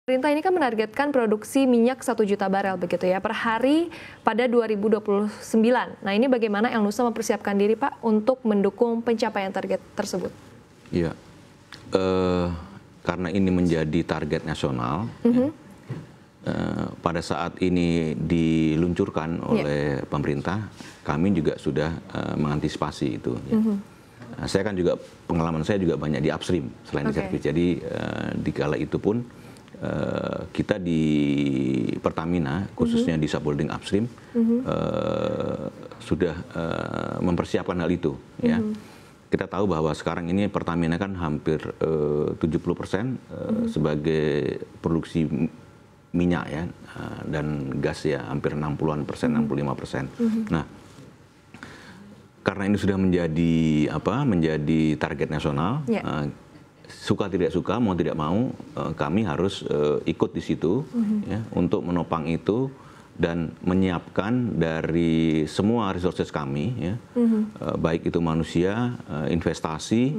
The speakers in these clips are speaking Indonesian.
Pemerintah ini kan menargetkan produksi minyak 1 juta barel begitu ya per hari pada 2029. Nah ini bagaimana El Nusa mempersiapkan diri Pak untuk mendukung pencapaian target tersebut? Iya, karena ini menjadi target nasional, ya, pada saat ini diluncurkan oleh pemerintah, kami juga sudah mengantisipasi itu. Ya. Saya kan juga, pengalaman saya juga banyak di upstream selain di servis, jadi di kala itu pun kita di Pertamina, khususnya di subholding upstream, sudah mempersiapkan hal itu. Ya. Kita tahu bahwa sekarang ini Pertamina kan hampir 70% sebagai produksi minyak ya, dan gas ya hampir 60-an persen, 65%. Nah, karena ini sudah menjadi target nasional, suka tidak suka, mau tidak mau, kami harus ikut di situ ya, untuk menopang itu dan menyiapkan dari semua resources kami, ya, baik itu manusia, investasi,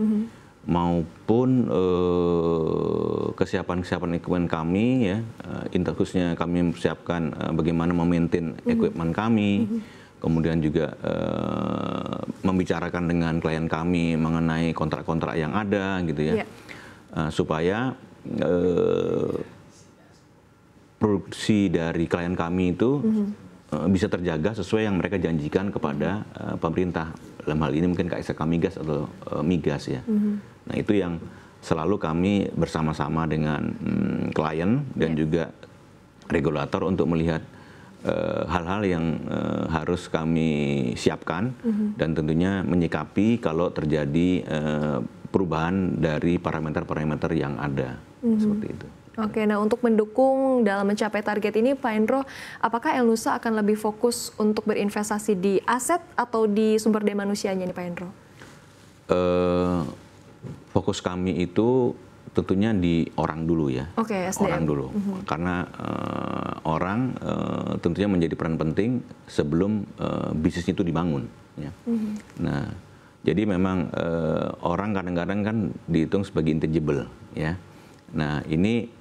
maupun kesiapan equipment kami, ya, khususnya kami mempersiapkan bagaimana memaintain equipment kami, kemudian juga membicarakan dengan klien kami mengenai kontrak-kontrak yang ada, gitu ya, supaya produksi dari klien kami itu bisa terjaga sesuai yang mereka janjikan kepada pemerintah. Dalam hal ini mungkin KSK Migas atau Migas ya. Nah itu yang selalu kami bersama-sama dengan klien dan juga regulator untuk melihat hal-hal yang harus kami siapkan dan tentunya menyikapi kalau terjadi perubahan dari parameter-parameter yang ada, seperti itu. Oke, nah untuk mendukung dalam mencapai target ini Pak Hendro, apakah El Nusa akan lebih fokus untuk berinvestasi di aset atau di sumber daya manusianya nih Pak Hendro? Fokus kami itu tentunya di orang dulu ya, orang dulu, karena orang tentunya menjadi peran penting sebelum bisnis itu dibangun. Ya. Nah, jadi memang orang kadang-kadang kan dihitung sebagai intangible, ya. Nah ini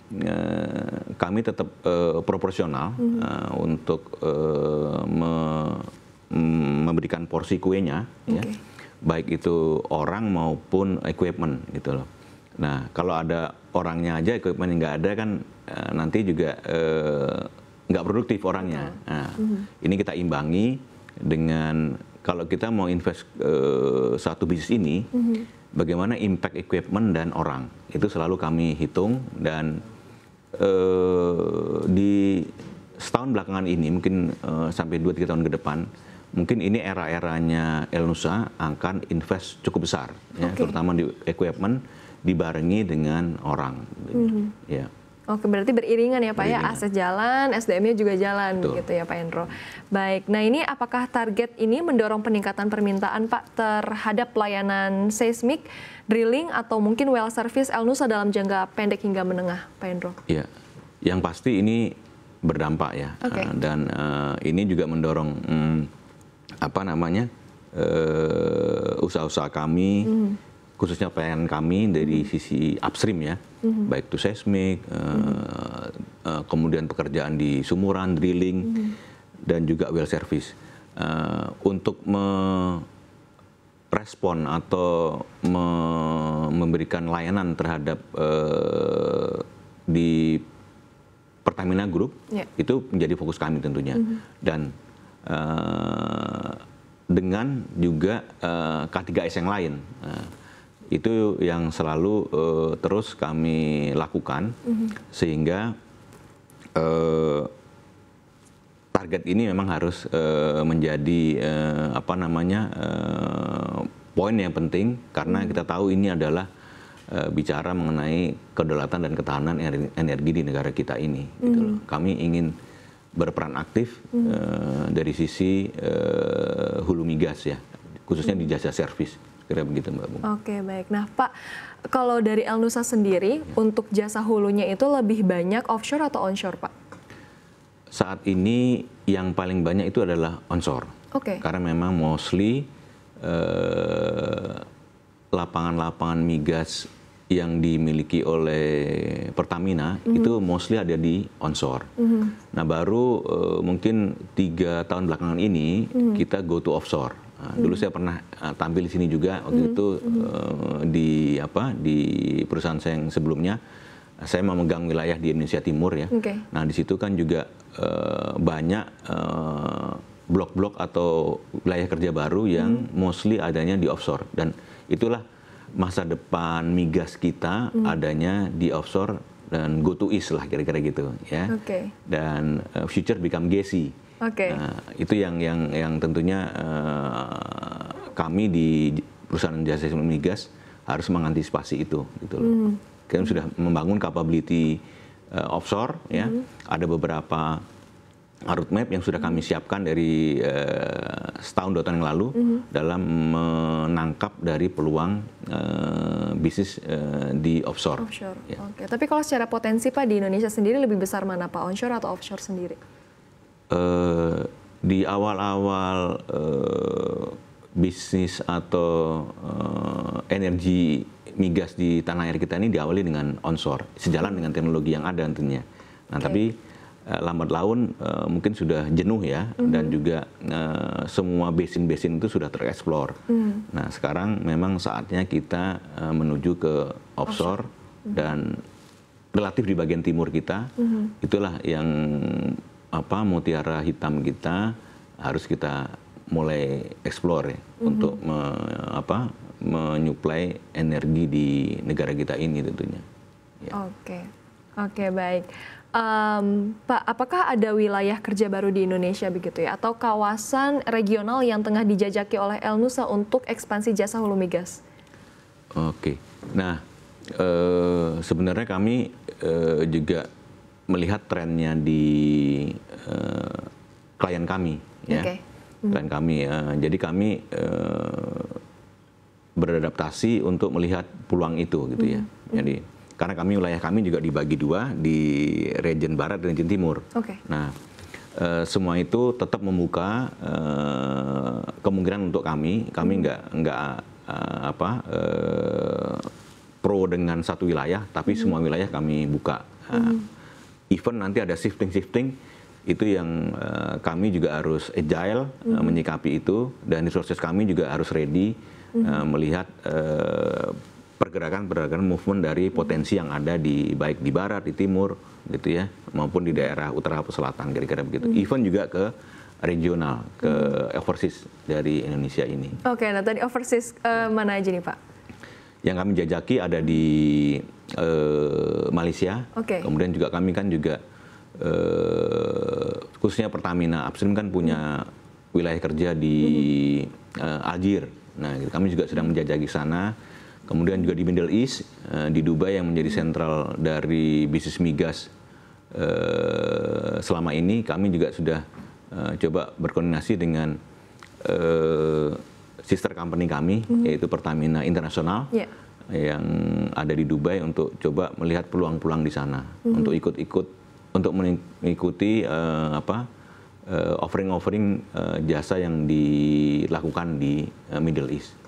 kami tetap proporsional untuk memberikan porsi kuenya, ya, baik itu orang maupun equipment gitu loh. Nah, kalau ada orangnya aja, equipment yang nggak ada kan nanti juga nggak produktif orangnya. Nah, ini kita imbangi dengan kalau kita mau invest satu bisnis ini, bagaimana impact equipment dan orang. Itu selalu kami hitung dan di setahun belakangan ini, mungkin sampai 2-3 tahun ke depan, mungkin ini era-eranya El Nusa akan invest cukup besar, ya, terutama di equipment, dibarengi dengan orang. Ya. Oke, berarti beriringan ya Pak ya, aset jalan, SDM-nya juga jalan. Betul. Gitu ya Pak Hendro. Baik, nah ini apakah target ini mendorong peningkatan permintaan Pak terhadap pelayanan seismik, drilling, atau mungkin well service El Nusa dalam jangka pendek hingga menengah Pak Hendro? Iya, yang pasti ini berdampak ya, dan ini juga mendorong usaha-usaha kami, khususnya pelayanan kami dari sisi upstream ya, baik itu seismik, kemudian pekerjaan di sumuran, drilling, dan juga well service. Untuk merespon atau memberikan layanan terhadap di Pertamina Group, itu menjadi fokus kami tentunya. Dan dengan juga K3S yang lain. Itu yang selalu terus kami lakukan, sehingga target ini memang harus menjadi poin yang penting, karena kita tahu ini adalah bicara mengenai kedaulatan dan ketahanan energi di negara kita ini. Gitu loh. Kami ingin berperan aktif dari sisi hulu migas ya, khususnya di jasa servis. Kira begitu Mbak Bung. Oke, baik. Nah Pak, kalau dari El Nusa sendiri, untuk jasa hulunya itu lebih banyak offshore atau onshore Pak? Saat ini yang paling banyak itu adalah onshore. Karena memang mostly lapangan-lapangan migas yang dimiliki oleh Pertamina itu mostly ada di onshore. Nah baru mungkin 3 tahun belakangan ini kita go to offshore. Nah, dulu saya pernah tampil di sini juga waktu itu di perusahaan saya yang sebelumnya. Saya memegang wilayah di Indonesia Timur ya. Nah di situ kan juga banyak blok-blok atau wilayah kerja baru yang mostly adanya di offshore, dan itulah masa depan migas kita adanya di offshore dan go to east lah kira-kira gitu ya. Dan future become gassy. Nah, itu yang tentunya kami di perusahaan jasa migas harus mengantisipasi itu gitu loh. Kita sudah membangun capability offshore ya. Ada beberapa roadmap yang sudah kami siapkan dari setahun 2 tahun yang lalu dalam menangkap dari peluang bisnis di offshore. Ya. Tapi kalau secara potensi Pak di Indonesia sendiri lebih besar mana Pak, onshore atau offshore sendiri? Di awal-awal bisnis atau energi migas di tanah air kita ini diawali dengan onshore, sejalan dengan teknologi yang ada tentunya. Nah tapi lambat laun mungkin sudah jenuh ya, dan juga semua basin-basin itu sudah tereksplor. Nah sekarang memang saatnya kita menuju ke offshore, dan relatif di bagian timur kita, itulah yang mutiara hitam kita harus kita mulai eksplor ya, untuk menyuplai energi di negara kita ini tentunya. Ya. Oke, baik. Pak, apakah ada wilayah kerja baru di Indonesia begitu ya, atau kawasan regional yang tengah dijajaki oleh El Nusa untuk ekspansi jasa hulu migas? Oke, nah sebenarnya kami juga melihat trennya di klien kami, ya, klien kami. Jadi kami beradaptasi untuk melihat peluang itu, gitu ya. Jadi karena wilayah kami juga dibagi 2 di region barat dan region timur. Nah, semua itu tetap membuka kemungkinan untuk kami. Kami nggak pro dengan satu wilayah, tapi semua wilayah kami buka. Even nanti ada shifting, itu yang kami juga harus agile menyikapi itu, dan resources kami juga harus ready melihat pergerakan movement dari potensi yang ada baik di barat, di timur, gitu ya, maupun di daerah utara atau selatan, kira-kira begitu. Even juga ke regional, ke overseas dari Indonesia ini. Nah tadi overseas mana aja nih Pak? Yang kami jajaki ada di Malaysia, kemudian juga kami kan juga khususnya Pertamina Upstream kan punya wilayah kerja di Algier. Nah kami juga sedang menjajaki sana. Kemudian juga di Middle East, di Dubai yang menjadi sentral dari bisnis migas selama ini, kami juga sudah coba berkoordinasi dengan sister company kami, yaitu Pertamina International, yang ada di Dubai, untuk coba melihat peluang-peluang di sana, untuk untuk mengikuti offering-offering jasa yang dilakukan di Middle East.